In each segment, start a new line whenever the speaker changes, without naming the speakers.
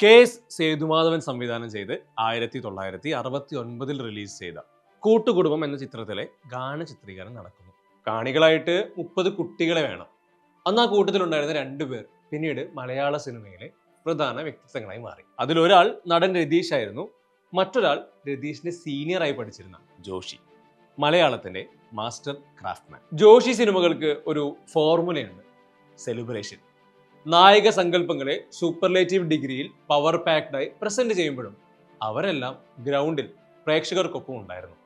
KS. Sethumadhavan സംവിധാനം ചെയ്ത് 1969 release ചെയ്ത കൂട്ടുകുടുംബം എന്ന ചിത്രത്തിലെ ഗാന ചിത്രീകരണം നടക്കുന്നു. കാണികളായിട്ട് 30 കുട്ടികളെ വേണം. അന്ന് ആ കൂട്ടത്തിലുണ്ടായിരുന്ന 2 പേർ പിന്നീട് മലയാള സിനിമയിലെ പ്രധാന വ്യക്തിത്വങ്ങളായി മാറി. അതിലൊരാൾ നടൻ രതീഷ് ആയിരുന്നു, മറ്റൊരാൾ രതീഷിന്റെ സീനിയറായി പഠിച്ചിരുന്ന ജോഷി, മലയാളത്തിന്റെ മാസ്റ്റർ ക്രാഫ്റ്റ്മാൻ. ജോഷി സിനിമകൾക്ക് ഒരു ഫോർമുലയുണ്ട്: സെലിബ്രേഷൻ. നായക സങ്കല്പങ്ങളെ സൂപ്പർലേറ്റീവ് ഡിഗ്രിയിൽ പവർ പാക്ഡായി പ്രസന്റ് ചെയ്യുമ്പോഴും അവരെല്ലാം ഗ്രൗണ്ടിൽ പ്രേക്ഷകർക്കൊപ്പം ഉണ്ടായിരുന്നു.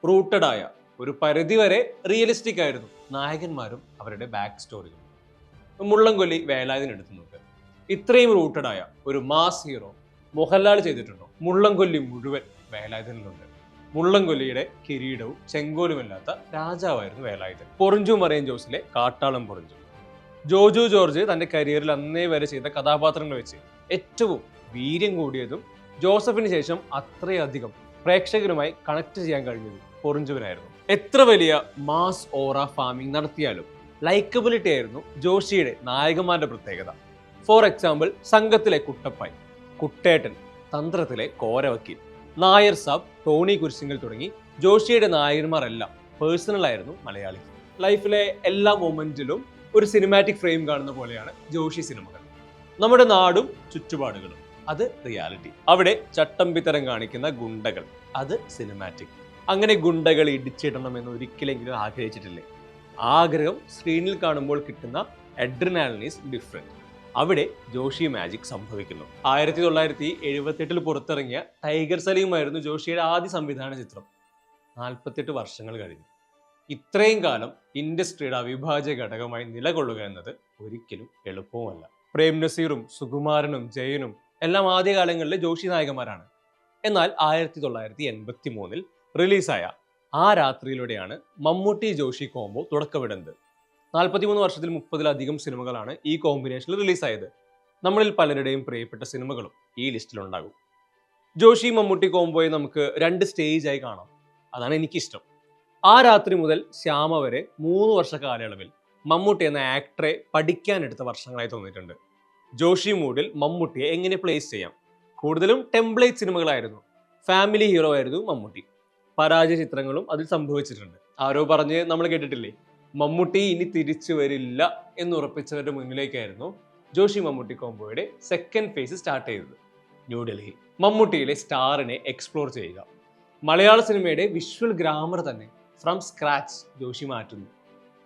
റൂട്ടഡ് ആയ, ഒരു പരിധിവരെ റിയലിസ്റ്റിക് ആയിരുന്നു നായകന്മാരും അവരുടെ ബാക്ക് സ്റ്റോറികളും. മുള്ളംകൊല്ലി വേലായുധൻ എടുത്തു നോക്ക്. ഇത്രയും റൂട്ടഡ് ആയ ഒരു മാസ് ഹീറോ മോഹൻലാൽ ചെയ്തിട്ടുണ്ടോ? മുള്ളംകൊല്ലി മുഴുവൻ വേലായുധനിലുണ്ട്. മുള്ളംകൊല്ലിയുടെ കിരീടവും ചെങ്കോലുമില്ലാത്ത രാജാവായിരുന്നു വേലായുധൻ. പൊറിഞ്ചു മറിയൻ ജോസിലെ കാട്ടാളം പൊറിഞ്ചു. ജോജു ജോർജ് തന്റെ കരിയറിൽ അന്നേ വരെ ചെയ്ത കഥാപാത്രങ്ങൾ വെച്ച് ഏറ്റവും വീര്യം കൂടിയതും ജോസഫിന് ശേഷം അത്രയധികം പ്രേക്ഷകരുമായി കണക്ട് ചെയ്യാൻ കഴിഞ്ഞത് പൊറിഞ്ചുവിനായിരുന്നു. എത്ര വലിയ മാസ് ഓറ ഫാമിംഗ് നടത്തിയാലും ലൈക്കബിലിറ്റി ആയിരുന്നു ജോഷിയുടെ നായകന്മാരുടെ പ്രത്യേകത. ഫോർ എക്സാമ്പിൾ, സംഘത്തിലെ കുട്ടപ്പായി, കുട്ടേട്ടൻ, തന്ത്രത്തിലെ കോരവക്കീൽ, നായർ സാബ്, ടോണി കുരിശിങ്കൽ തുടങ്ങി ജോഷിയുടെ നായകന്മാരെല്ലാം പേഴ്സണൽ ആയിരുന്നു മലയാളി. ലൈഫിലെ എല്ലാ മൊമെന്റിലും ഒരു സിനിമാറ്റിക് ഫ്രെയിം കാണുന്ന പോലെയാണ് ജോഷി സിനിമകൾ. നമ്മുടെ നാടും ചുറ്റുപാടുകളും, അത് റിയാലിറ്റി. അവിടെ ചട്ടമ്പിത്തരം കാണിക്കുന്ന ഗുണ്ടകൾ, അത് സിനിമാറ്റിക്. അങ്ങനെ ഗുണ്ടകൾ ഇടിച്ചിടണമെന്ന് ഒരിക്കലെങ്കിലും ആഗ്രഹിച്ചിട്ടില്ലേ? ആഗ്രഹം സ്ക്രീനിൽ കാണുമ്പോൾ കിട്ടുന്ന അഡ്രിനാലിൻ ഈസ് ഡിഫറെന്റ്. അവിടെ ജോഷി മാജിക് സംഭവിക്കുന്നു. 1978 പുറത്തിറങ്ങിയ ടൈഗർ സലീമായിരുന്നു ജോഷിയുടെ ആദ്യ സംവിധാന ചിത്രം. 48 വർഷങ്ങൾ കഴിഞ്ഞു. ഇത്രയും കാലം ഇൻഡസ്ട്രിയുടെ അവിഭാജ്യ ഘടകമായി നിലകൊള്ളുക എന്നത് ഒരിക്കലും എളുപ്പവുമല്ല. പ്രേം നസീറും സുകുമാരനും ജയനും എല്ലാം ആദ്യകാലങ്ങളിലെ ജോഷി നായകന്മാരാണ്. എന്നാൽ 1983 റിലീസായ ആ രാത്രിയിലൂടെയാണ് മമ്മൂട്ടി ജോഷി കോംബോ തുടക്കമിടുന്നത്. 43 വർഷത്തിൽ 30-ലധികം സിനിമകളാണ് ഈ കോമ്പിനേഷനിൽ റിലീസായത്. നമ്മളിൽ പലരുടെയും പ്രിയപ്പെട്ട സിനിമകളും ഈ ലിസ്റ്റിലുണ്ടാകും. ജോഷി മമ്മൂട്ടി കോംബോയെ നമുക്ക് 2 സ്റ്റേജായി കാണാം. അതാണ് എനിക്കിഷ്ടം. ആ രാത്രി മുതൽ ശ്യാമ വരെ 3 വർഷ കാലയളവിൽ മമ്മൂട്ടി എന്ന ആക്ടറെ പഠിക്കാനെടുത്ത വർഷങ്ങളായി തോന്നിയിട്ടുണ്ട്. ജോഷി മൂഡിൽ മമ്മൂട്ടിയെ എങ്ങനെ പ്ലേസ് ചെയ്യാം? കൂടുതലും ടെംപ്ലേറ്റ് സിനിമകളായിരുന്നു. ഫാമിലി ഹീറോ ആയിരുന്നു മമ്മൂട്ടി. പരാജയ ചിത്രങ്ങളും അതിൽ സംഭവിച്ചിട്ടുണ്ട്. ആരോ പറഞ്ഞ് നമ്മൾ കേട്ടിട്ടില്ലേ, മമ്മൂട്ടി ഇനി തിരിച്ചു വരില്ല എന്ന് ഉറപ്പിച്ചവരുടെ മുന്നിലേക്കായിരുന്നു ജോഷി മമ്മൂട്ടി കോംബോയുടെ സെക്കൻഡ് ഫേസ് സ്റ്റാർട്ട് ചെയ്തത്. ന്യൂഡൽഹി. മമ്മൂട്ടിയിലെ സ്റ്റാറിനെ എക്സ്പ്ലോർ ചെയ്യുക. മലയാള സിനിമയുടെ വിഷ്വൽ ഗ്രാമർ തന്നെ ഫ്രം സ്ക്രാച്ച് ജോഷി മാറ്റുന്നു.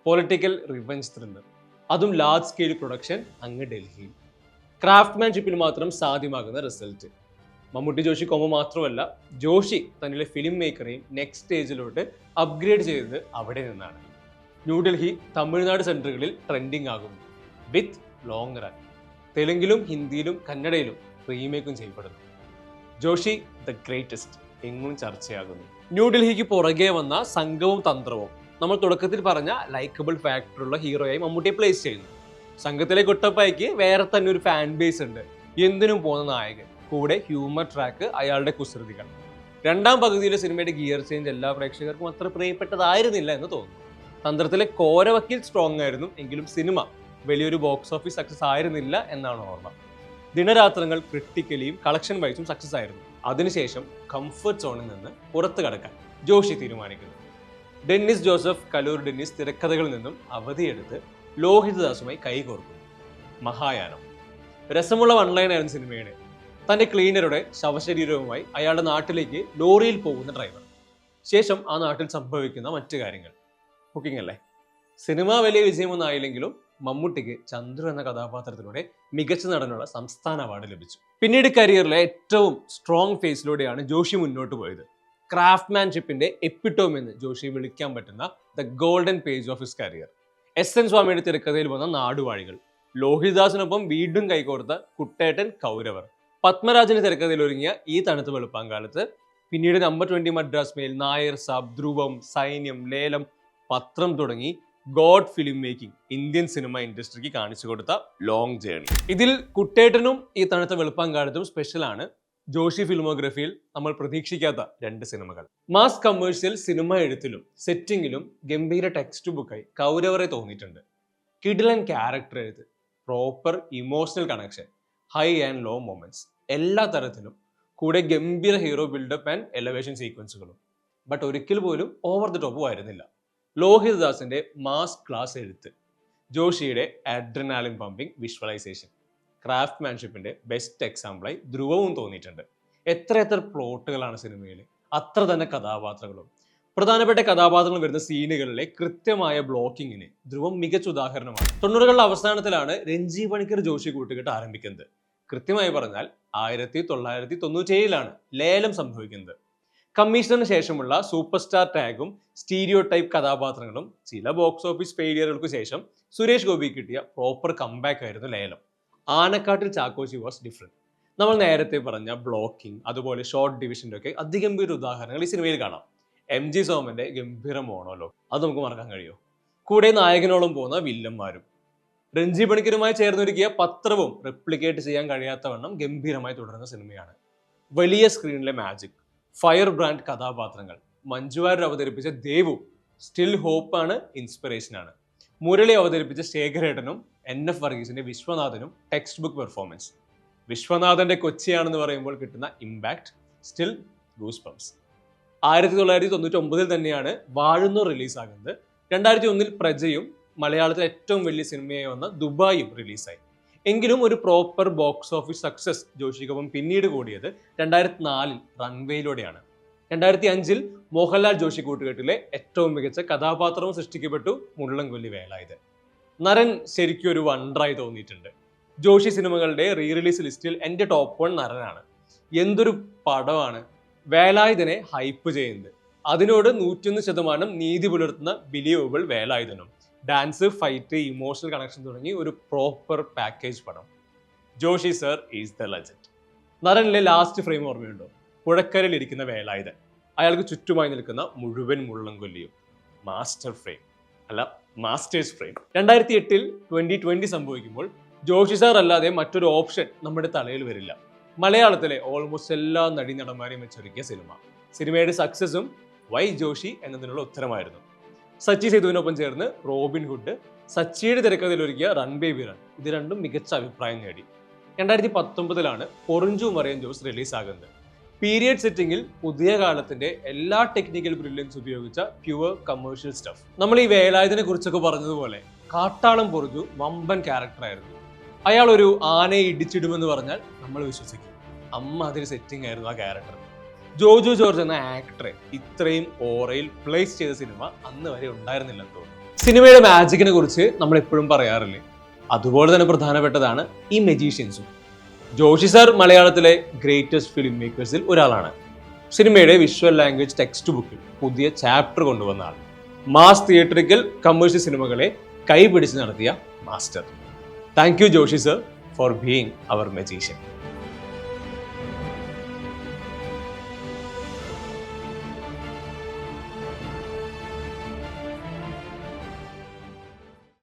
പൊളിറ്റിക്കൽ റിവെഞ്ച് ത്രില്ലർ, അതും ലാർജ് സ്കെയിൽ പ്രൊഡക്ഷൻ അങ്ങ് ഡൽഹിയിൽ. ക്രാഫ്റ്റ്മാൻഷിപ്പിൽ മാത്രം സാധ്യമാകുന്ന റിസൾട്ട്. മമ്മൂട്ടി ജോഷി കോംബോ മാത്രമല്ല, ജോഷി തന്നിലെ ഫിലിം മേക്കറെയും നെക്സ്റ്റ് സ്റ്റേജിലോട്ട് അപ്ഗ്രേഡ് ചെയ്തത് അവിടെ നിന്നാണ്. ന്യൂഡൽഹി തമിഴ്നാട് സെൻറ്ററുകളിൽ ട്രെൻഡിങ് ആകുന്നു. With long run. തെലുങ്കിലും ഹിന്ദിയിലും കന്നഡയിലും റീമേക്കും ചെയ്യപ്പെടുന്നു. ജോഷി ദ ഗ്രേറ്റസ്റ്റ് എങ്ങും ചർച്ചയാകുന്നു. ന്യൂഡൽഹിക്ക് പുറകെ വന്ന സംഘവും തന്ത്രവും നമ്മൾ തുടക്കത്തിൽ പറഞ്ഞ ലൈക്കബിൾ ഫാക്ടറുള്ള ഹീറോയായി മമ്മൂട്ടിയെ പ്ലേസ് ചെയ്യുന്നു. സംഘത്തിലെ കുട്ടപ്പായ്ക്ക് വേറെ തന്നെ ഒരു ഫാൻ ബേസ് ഉണ്ട്. എന്തിനും പോകുന്ന നായകൻ, കൂടെ ഹ്യൂമർ ട്രാക്ക്, അയാളുടെ കുസൃതികൾ. രണ്ടാം പകുതിയിലെ സിനിമയുടെ ഗിയർ ചേഞ്ച് എല്ലാ പ്രേക്ഷകർക്കും അത്ര പ്രിയപ്പെട്ടതായിരുന്നില്ല എന്ന് തോന്നുന്നു. തന്ത്രത്തിലെ കോരവക്കീൽ സ്ട്രോങ് ആയിരുന്നു, എങ്കിലും സിനിമ വലിയൊരു ബോക്സ് ഓഫീസ് സക്സസ് ആയിരുന്നില്ല എന്നാണ് ഓർമ്മ. ദിനരാത്രങ്ങൾ ക്രിട്ടിക്കലിയും കളക്ഷൻ വൈസും സക്സസ് ആയിരുന്നു. അതിനുശേഷം കംഫർട്ട് സോണിൽ നിന്ന് പുറത്തു കടക്കാൻ ജോഷി തീരുമാനിക്കുന്നു. ഡെന്നിസ് ജോസഫ്, കലൂർ ഡെന്നിസ് തിരക്കഥകളിൽ നിന്നും അവധിയെടുത്ത് ലോഹിതദാസുമായി കൈകോർക്കുന്നു. മഹായാനം. രസമുള്ള വൺലൈനായിരുന്നു സിനിമയുടെ. തന്റെ ക്ലീനറുടെ ശവശരീരവുമായി അയാളുടെ നാട്ടിലേക്ക് ലോറിയിൽ പോകുന്ന ഡ്രൈവർ. ശേഷം ആ നാട്ടിൽ സംഭവിക്കുന്ന മറ്റു കാര്യങ്ങൾ. കുക്കിംഗ് അല്ലേ? സിനിമ വലിയ വിജയമൊന്നും ആയില്ലെങ്കിലും മമ്മൂട്ടിക്ക് ചന്ദ്രു എന്ന കഥാപാത്രത്തിലൂടെ മികച്ച നടനുള്ള സംസ്ഥാന അവാർഡ് ലഭിച്ചു. പിന്നീട് കരിയറിലെ ഏറ്റവും സ്ട്രോങ് ഫേസിലൂടെയാണ് ജോഷി മുന്നോട്ട് പോയത്. ക്രാഫ്റ്റ്മാൻഷിപ്പിന്റെ എപ്പിറ്റോം എന്ന് ജോഷി വിളിക്കാൻ പറ്റുന്ന the golden page of his career. S N. സ്വാമിയുടെ തിരക്കഥയിൽ വന്ന നാടുവാഴികൾ, ലോഹിതദാസിനൊപ്പം വീണ്ടും കൈകോർത്ത കുട്ടേട്ടൻ, കൗരവർ, പത്മരാജന് തിരക്കഥയിൽ ഒരുങ്ങിയ ഈ തണുത്ത വെളുപ്പാങ്കാലത്ത്, പിന്നീട് നമ്പർ 20 മദ്രാസ് മെയിൽ, നായർ സാബ്, ധ്രുവം, സൈന്യം, ലേലം, പത്രം തുടങ്ങി god film making Indian cinema ഇൻഡസ്ട്രിക്ക് കാണിച്ചു കൊടുത്ത ലോങ് ജേർണി. ഇതിൽ കുട്ടേട്ടനും ഈ തണുത്ത വെളുപ്പാങ്കാലത്തും സ്പെഷ്യലാണ്. ജോഷി ഫിലിമോഗ്രഫിയിൽ നമ്മൾ പ്രതീക്ഷിക്കാത്ത 2 സിനിമകൾ. മാസ് കമേഴ്ഷ്യൽ സിനിമ എഴുത്തിലും സെറ്റിങ്ങിലും ഗംഭീര ടെക്സ്റ്റ് ബുക്കായി കൗരവറെ തോന്നിയിട്ടുണ്ട്. കിടിലൻ ക്യാരക്ടർ എഴുത്ത്, proper emotional connection, high and low moments. എല്ലാ തരത്തിലും, കൂടെ ഗംഭീര ഹീറോ ബിൽഡപ്പ് ആൻഡ് എലവേഷൻ സീക്വൻസുകളും. ബട്ട് ഒരിക്കൽ പോലും ഓവർ ദി ടോപ്പ് ആയിരുന്നില്ല. ലോഹിത് ദാസിന്റെ മാസ് ക്ലാസ് എഴുത്ത്, ജോഷിയുടെ അഡ്രിനാലിൻ പമ്പിംഗ് വിഷ്വലൈസേഷൻ, ക്രാഫ്റ്റ്മാൻഷിപ്പിന്റെ ബെസ്റ്റ് എക്സാമ്പിളായി ധ്രുവവും തോന്നിയിട്ടുണ്ട്. എത്ര പ്ലോട്ടുകളാണ് സിനിമയിൽ, അത്ര തന്നെ കഥാപാത്രങ്ങളും. പ്രധാനപ്പെട്ട കഥാപാത്രങ്ങൾ വരുന്ന സീനുകളിലെ കൃത്യമായ ബ്ലോക്കിങ്ങിന് ധ്രുവം മികച്ച ഉദാഹരണമാണ്. 90കളുടെ അവസാനത്തിലാണ് രഞ്ജി പണിക്കർ ജോഷി കൂട്ടുകെട്ട് ആരംഭിക്കുന്നത്. കൃത്യമായി പറഞ്ഞാൽ 1997 ലേലം സംഭവിക്കുന്നത്. കമ്മീഷണറിന് ശേഷമുള്ള സൂപ്പർ സ്റ്റാർ ടാഗും സ്റ്റീരിയോ ടൈപ്പ് കഥാപാത്രങ്ങളും ചില ബോക്സ് ഓഫീസ് ഫെയിലിയറുകൾക്ക് ശേഷം സുരേഷ് ഗോപി കിട്ടിയ പ്രോപ്പർ കംബാക്ക് ആയിരുന്നു ലേലം. Anakkattil Chakochi was different. നമ്മൾ നേരത്തെ പറഞ്ഞ ബ്ലോക്കിംഗ്, അതുപോലെ ഷോർട്ട് ഡിവിഷൻ്റെ ഒക്കെ അതിഗംഭീര ഉദാഹരണങ്ങൾ ഈ സിനിമയിൽ കാണാം. MG സോമന്റെ ഗംഭീര മോണോലോഗ്, അത് നമുക്ക് മറക്കാൻ കഴിയുമോ? കൂടെ നായകനോളം പോകുന്ന വില്ലന്മാരും. രഞ്ജി പണിക്കരുമായി ചേർന്നൊരുക്കിയ പത്രവും റെപ്ലിക്കേറ്റ് ചെയ്യാൻ കഴിയാത്തവണ്ണം ഗംഭീരമായി തുടരുന്ന സിനിമയാണ്. വലിയ സ്ക്രീനിലെ മാജിക്, ഫയർ ബ്രാൻഡ് കഥാപാത്രങ്ങൾ, മഞ്ജു വാര്യർ അവതരിപ്പിച്ച ദേവു സ്റ്റിൽ ഹോപ്പാണ്, ഇൻസ്പിറേഷനാണ്. മുരളി അവതരിപ്പിച്ച ശേഖരേട്ടനും NF വർഗീസിന്റെ വിശ്വനാഥനും ടെക്സ്റ്റ് ബുക്ക് പെർഫോമൻസ്. വിശ്വനാഥന്റെ കൊച്ചിയാണെന്ന് പറയുമ്പോൾ കിട്ടുന്ന ഇമ്പാക്ട് സ്റ്റിൽ ഗൂസ് ബംസ്. 1999 തന്നെയാണ് വാഴുന്നൂർ റിലീസാകുന്നത്. 2001 പ്രജയും മലയാളത്തിലെ ഏറ്റവും വലിയ സിനിമയായി വന്ന ദുബായും റിലീസായി. എങ്കിലും ഒരു പ്രോപ്പർ ബോക്സ് ഓഫീസ് സക്സസ് ജോഷിക്കൊപ്പം പിന്നീട് കൂടിയത് 2004 റൺവേയിലൂടെയാണ്. 2005 മോഹൻലാൽ ജോഷി കൂട്ടുകെട്ടിലെ ഏറ്റവും മികച്ച കഥാപാത്രവും സൃഷ്ടിക്കപ്പെട്ടു, മുള്ളൻകൊല്ലി വേലായുധൻ. നരൻ ശരിക്കും ഒരു വണ്ടറായി തോന്നിയിട്ടുണ്ട്. ജോഷി സിനിമകളുടെ റീ റിലീസ് ലിസ്റ്റിൽ എൻ്റെ ടോപ്പ് 1 നരനാണ്. എന്തൊരു പടമാണ്! വേലായുധനെ ഹൈപ്പ് ചെയ്യുന്നത്, അതിനോട് 101% നീതി പുലർത്തുന്ന ബിലീവബിൾ വേലായുധനും. ഡാൻസ്, ഫൈറ്റ്, ഇമോഷണൽ കണക്ഷൻ തുടങ്ങി ഒരു പ്രോപ്പർ പാക്കേജ് പടം. Joshi sir is the legend. നരനിലെ ലാസ്റ്റ് ഫ്രെയിം ഓർമ്മയുണ്ടോ? പുഴക്കരയിൽ ഇരിക്കുന്ന വേലായുധൻ, അയാൾക്ക് ചുറ്റുമായി നിൽക്കുന്ന മുഴുവൻ മുള്ളൻകൊല്ലിയും. മാസ്റ്റർ ഫ്രെയിം അല്ല, മാസ്റ്റേഴ്സ് ഫ്രെയിം. 2008 2020 സംഭവിക്കുമ്പോൾ ജോഷി സാർ അല്ലാതെ മറ്റൊരു ഓപ്ഷൻ നമ്മുടെ തലയിൽ വരില്ല. മലയാളത്തിലെ ഓൾമോസ്റ്റ് എല്ലാ നടീനടന്മാരെയും വെച്ചൊരുക്കിയ സിനിമയുടെ സക്സസും വൈ ജോഷി എന്നതിനുള്ള ഉത്തരമായിരുന്നു. സച്ചി സേതുവിനൊപ്പം ചേർന്ന് റോബിൻ ഹുഡ്, സച്ചിയുടെ തിരക്കഥയിൽ ഒരുക്കിയ റൺ ബേബി റൺ, ഇത് രണ്ടും മികച്ച അഭിപ്രായം നേടി. 2019 പൊറിഞ്ചു മറിയൻ ജോസ് റിലീസാകുന്നത്. പീരിയഡ് സെറ്റിംഗിൽ പുതിയ കാലത്തിന്റെ എല്ലാ ടെക്നിക്കൽ ബ്രില്യൻസ് ഉപയോഗിച്ച പ്യുവർ കമേഴ്ഷ്യൽ സ്റ്റഫ്. നമ്മൾ ഈ വേലായുധനെ കുറിച്ചൊക്കെ പറഞ്ഞതുപോലെ കാട്ടാളം പൊറിഞ്ചു വമ്പൻ ക്യാരക്ടറായിരുന്നു. അയാൾ ഒരു ആനയെ ഇടിച്ചിടുമെന്ന് പറഞ്ഞാൽ നമ്മൾ വിശ്വസിക്കും. അതിന് സെറ്റിംഗ് ആയിരുന്നു ആ ക്യാരക്ടർ. ജോജു ജോർജ് എന്ന ആക്ടറെ ഇത്രയും ഓറയിൽ പ്ലേസ് ചെയ്ത സിനിമ അന്ന് വരെ ഉണ്ടായിരുന്നില്ലെന്ന് തോന്നുന്നു. സിനിമയുടെ മാജിക്കിനെ കുറിച്ച് നമ്മൾ എപ്പോഴും പറയാറില്ലേ, അതുപോലെ തന്നെ പ്രധാനപ്പെട്ടതാണ് ഈ മജീഷ്യൻസും. ജോഷി സാർ മലയാളത്തിലെ ഗ്രേറ്റസ്റ്റ് ഫിലിം മേക്കേഴ്സിൽ ഒരാളാണ്. സിനിമയുടെ വിഷ്വൽ ലാംഗ്വേജ് ടെക്സ്റ്റ് ബുക്കിൽ പുതിയ ചാപ്റ്റർ കൊണ്ടുവന്ന ആൾ. മാസ് തിയേറ്ററിക്കൽ കമേഴ്ഷ്യൽ സിനിമകളെ കൈപിടിച്ച് നടത്തിയ master. Thank you, Joshi sir, for being our magician.